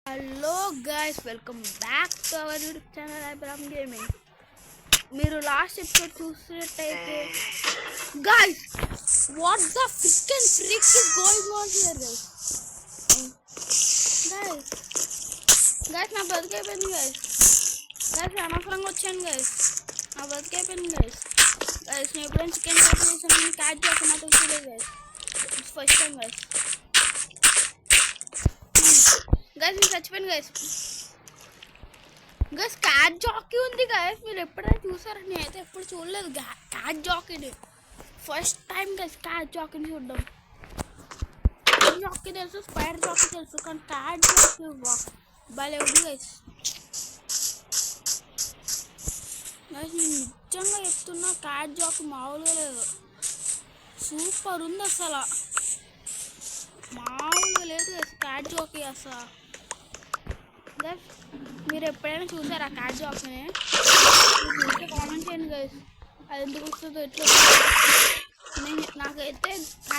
Hello guys, welcome back to our YouTube channel Ibram gaming. మీరు last episode చూసినట్టయితే guys, what the frick is going on here guys. Guys నా బతికైపోయింది guys. అనవసరంగా వచ్చాను guys, నా బతికైపోయింది గైస్. నేను ఎప్పుడైనా చికెన్ కట్ చేసాను, క్యాచ్ చేస్తాను మాత్రం చూడలేదు guys. It's first time guys. నేను చచ్చిపోయాను గైస్. క్యాట్ జాకీ ఉంది గైస్, మీరు ఎప్పుడైనా చూసారా? నేనైతే ఎప్పుడు చూడలేదు క్యాట్ జాకీని. ఫస్ట్ టైం గైస్ క్యాట్ జాకీని చూడడం. జాకీ తెలుసు, స్పైడర్ జాకీ తెలుసు, కానీ క్యాట్ జాకీ భలే ఉంది గైస్. నేను నిజంగా చెప్తున్నా, క్యాట్ జాకీ మామూలుగా లేదు, సూపర్ ఉంది అసలు. మామూలుగా లేదు గైస్ క్యాట్ జాకీ అసలు. మీరు ఎప్పుడైనా చూసారా క్యాట్ జాకీని? చూస్తే కామెంట్ చేయండి గైస్, అది ఎందుకు వస్తుందో ఎట్లా. నాకైతే